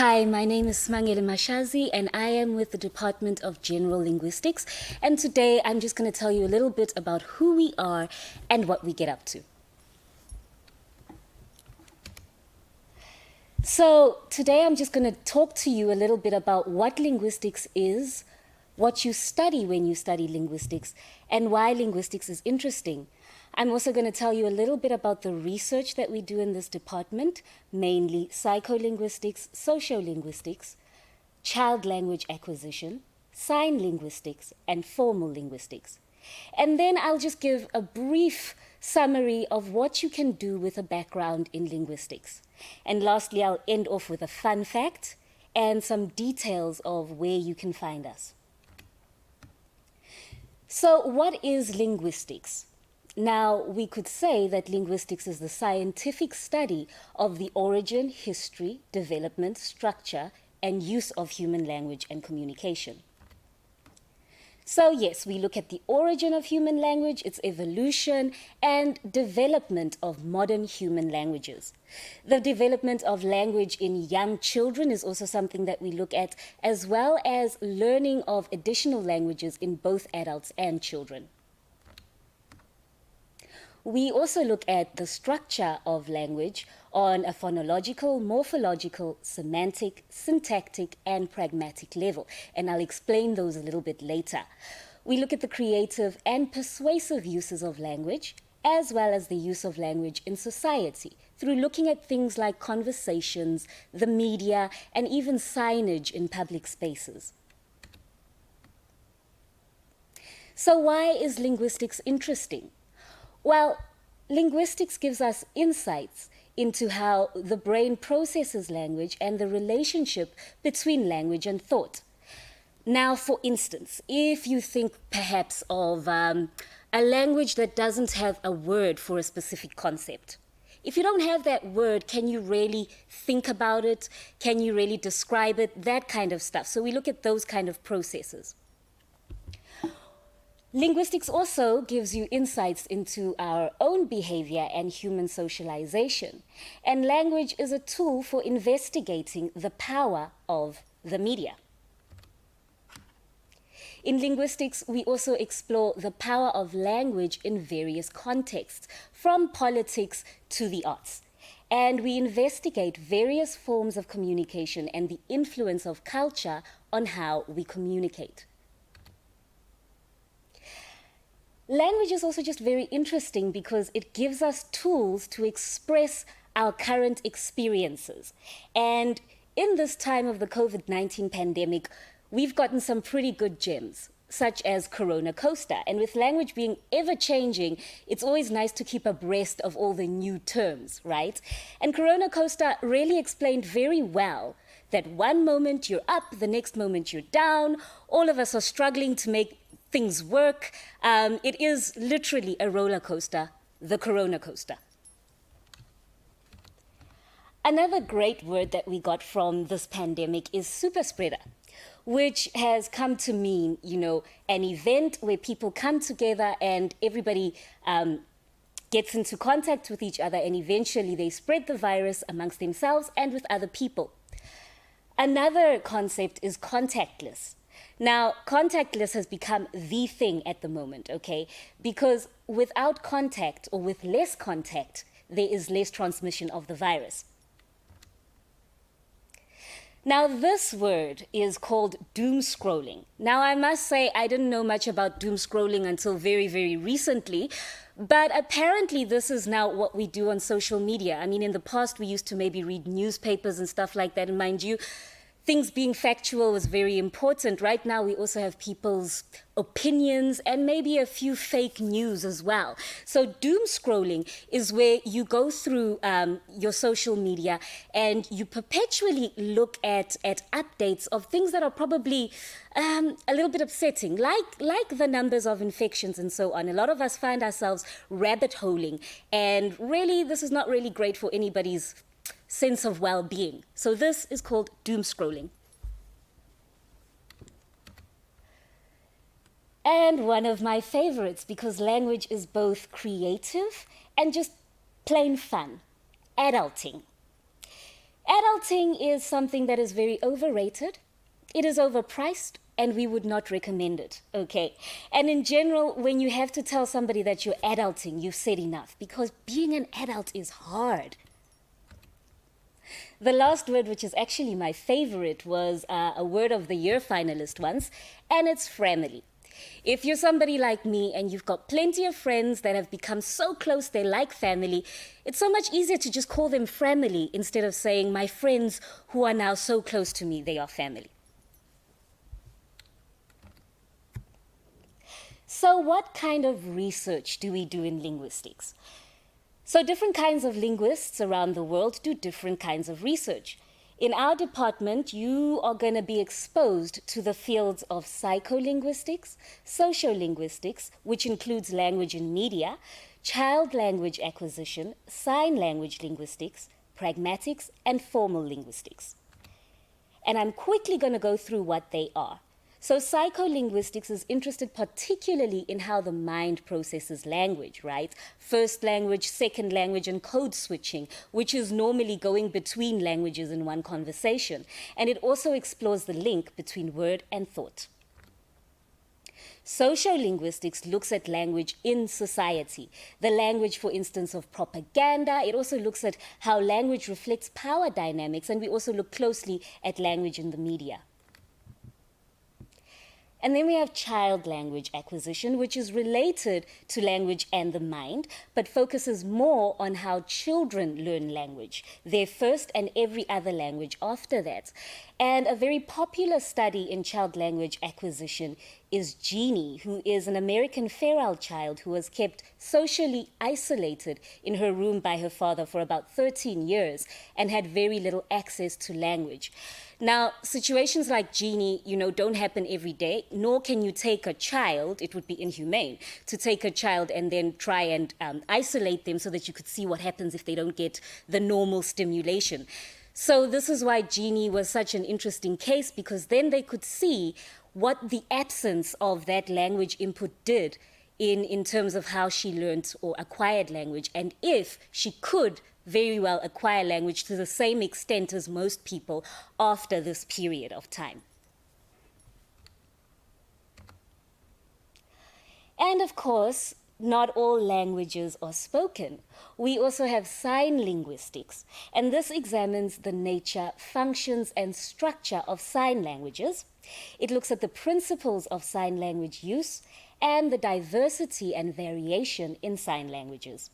Hi, my name is Smangele Mashazi and I am with the Department of General Linguistics, and today I'm just going to tell you a little bit about who we are and what we get up to. So today I'm just going to talk to you a little bit about what linguistics is, what you study when you study linguistics, and why linguistics is interesting. I'm also going to tell you a little bit about the research that we do in this department, mainly psycholinguistics, sociolinguistics, child language acquisition, sign linguistics, and formal linguistics. And then I'll just give a brief summary of what you can do with a background in linguistics. And lastly, I'll end off with a fun fact and some details of where you can find us. So, what is linguistics? Now, we could say that linguistics is the scientific study of the origin, history, development, structure, and use of human language and communication. So yes, we look at the origin of human language, its evolution, and development of modern human languages. The development of language in young children is also something that we look at, as well as learning of additional languages in both adults and children. We also look at the structure of language on a phonological, morphological, semantic, syntactic, and pragmatic level, and I'll explain those a little bit later. We look at the creative and persuasive uses of language, as well as the use of language in society, through looking at things like conversations, the media, and even signage in public spaces. So why is linguistics interesting? Well, linguistics gives us insights into how the brain processes language and the relationship between language and thought. Now, for instance, if you think perhaps of a language that doesn't have a word for a specific concept, if you don't have that word, can you really think about it? Can you really describe it? That kind of stuff. So we look at those kind of processes. Linguistics also gives you insights into our own behavior and human socialization. And language is a tool for investigating the power of the media. In linguistics, we also explore the power of language in various contexts, from politics to the arts. And we investigate various forms of communication and the influence of culture on how we communicate. Language is also just very interesting because it gives us tools to express our current experiences. And in this time of the COVID-19 pandemic, we've gotten some pretty good gems, such as Coronacoaster. And with language being ever-changing, it's always nice to keep abreast of all the new terms, right? And Coronacoaster really explained very well that one moment you're up, the next moment you're down. All of us are struggling to make things work. It is literally a roller coaster, the Coronacoaster. Another great word that we got from this pandemic is Superspreader, which has come to mean, an event where people come together and everybody gets into contact with each other, and eventually they spread the virus amongst themselves and with other people. Another concept is contactless. Now, contactless has become the thing at the moment, okay? Because without contact or with less contact, there is less transmission of the virus. Now, this word is called doom scrolling. Now, I must say I didn't know much about doom scrolling until very, very recently, but apparently this is now what we do on social media. I mean, in the past, we used to maybe read newspapers and stuff like that, and mind you, things being factual was very important. Right now, we also have people's opinions and maybe a few fake news as well. So doom scrolling is where you go through your social media and you perpetually look at updates of things that are probably a little bit upsetting, like the numbers of infections and so on. A lot of us find ourselves rabbit holing, and really, this is not really great for anybody's sense of well-being. So this is called doom scrolling. And one of my favorites, because language is both creative and just plain fun, adulting. Adulting is something that is very overrated. It is overpriced, and we would not recommend it, okay? And in general, when you have to tell somebody that you're adulting, you've said enough, because being an adult is hard. The last word, which is actually my favorite, was a word of the year finalist once, and it's family. If you're somebody like me and you've got plenty of friends that have become so close they're like family, it's so much easier to just call them family instead of saying my friends who are now so close to me, they are family. So what kind of research do we do in linguistics? So different kinds of linguists around the world do different kinds of research. In our department, you are going to be exposed to the fields of psycholinguistics, sociolinguistics, which includes language and media, child language acquisition, sign language linguistics, pragmatics, and formal linguistics. And I'm quickly going to go through what they are. So psycholinguistics is interested particularly in how the mind processes language, right? First language, second language, and code switching, which is normally going between languages in one conversation. And it also explores the link between word and thought. Sociolinguistics looks at language in society. The language, for instance, of propaganda. It also looks at how language reflects power dynamics, and we also look closely at language in the media. And then we have child language acquisition, which is related to language and the mind, but focuses more on how children learn language, their first and every other language after that. And a very popular study in child language acquisition is Jeannie, who is an American feral child who was kept socially isolated in her room by her father for about 13 years and had very little access to language. Now, situations like Jeannie, don't happen every day, nor can you take a child, it would be inhumane, to take a child and then try and isolate them so that you could see what happens if they don't get the normal stimulation. So this is why Jeannie was such an interesting case, because then they could see what the absence of that language input did in terms of how she learned or acquired language, and if she could very well acquire language to the same extent as most people after this period of time. And of course, not all languages are spoken. We also have sign linguistics, and this examines the nature, functions, and structure of sign languages. It looks at the principles of sign language use and the diversity and variation in sign languages.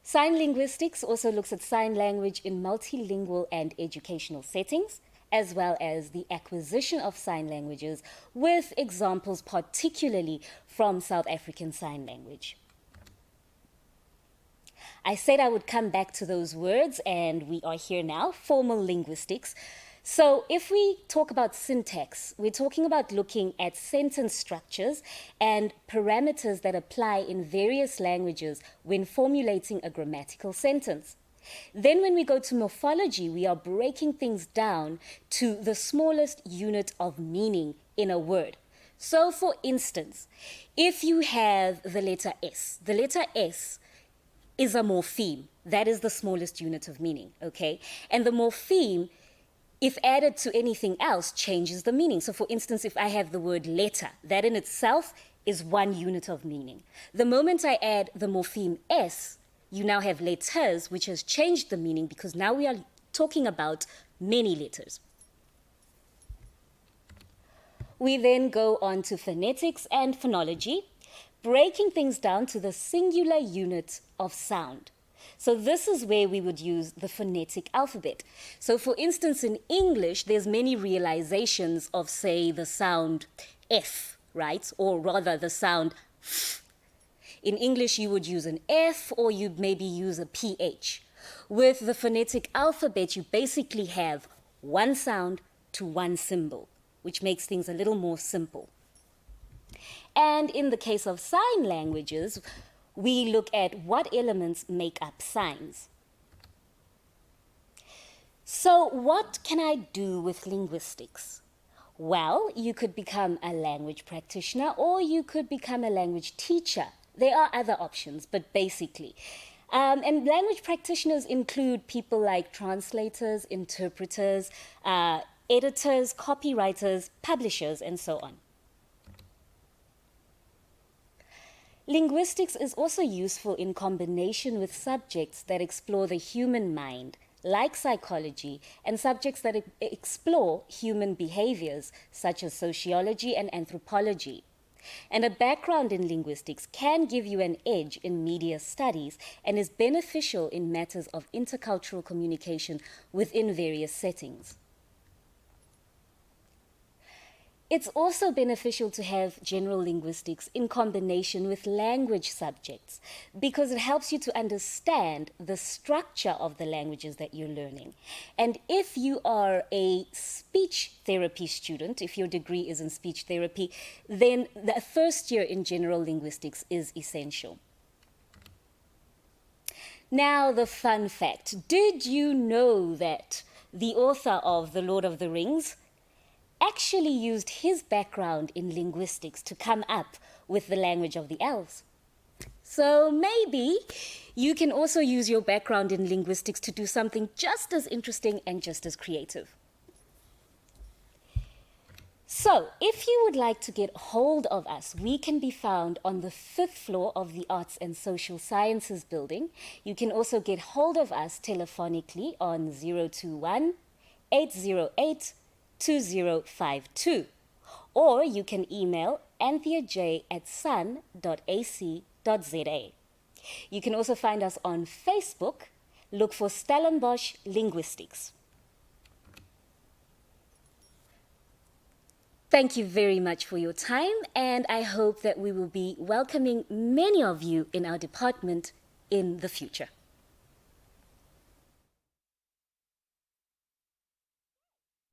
Sign linguistics also looks at sign language in multilingual and educational settings, as well as the acquisition of sign languages, with examples particularly from South African Sign Language. I said I would come back to those words, and we are here now, formal linguistics. So if we talk about syntax, we're talking about looking at sentence structures and parameters that apply in various languages when formulating a grammatical sentence. Then when we go to morphology, we are breaking things down to the smallest unit of meaning in a word. So for instance, if you have the letter S is a morpheme. That is the smallest unit of meaning, okay? And the morpheme, if added to anything else, changes the meaning. So for instance, if I have the word letter, that in itself is one unit of meaning. The moment I add the morpheme S, you now have letters, which has changed the meaning because now we are talking about many letters. We then go on to phonetics and phonology, breaking things down to the singular unit of sound. So this is where we would use the phonetic alphabet. So for instance, in English, there's many realizations of, say, the sound F, right? Or rather the sound F. In English, you would use an F or you'd maybe use a PH. With the phonetic alphabet, you basically have one sound to one symbol, which makes things a little more simple. And in the case of sign languages, we look at what elements make up signs. So what can I do with linguistics? Well, you could become a language practitioner or you could become a language teacher. There are other options, but basically, And language practitioners include people like translators, interpreters, editors, copywriters, publishers, and so on. Linguistics is also useful in combination with subjects that explore the human mind, like psychology, and subjects that explore human behaviors, such as sociology and anthropology. And a background in linguistics can give you an edge in media studies and is beneficial in matters of intercultural communication within various settings. It's also beneficial to have general linguistics in combination with language subjects because it helps you to understand the structure of the languages that you're learning. And if you are a speech therapy student, if your degree is in speech therapy, then the first year in general linguistics is essential. Now, the fun fact. Did you know that the author of The Lord of the Rings actually used his background in linguistics to come up with the language of the elves? So maybe you can also use your background in linguistics to do something just as interesting and just as creative. So, if you would like to get hold of us, we can be found on the 5th floor of the Arts and Social Sciences building. You can also get hold of us telephonically on 021 808 2052, or you can email anthiaj@sun.ac.za. You can also find us on Facebook. Look for Stellenbosch Linguistics. Thank you very much for your time, and I hope that we will be welcoming many of you in our department in the future.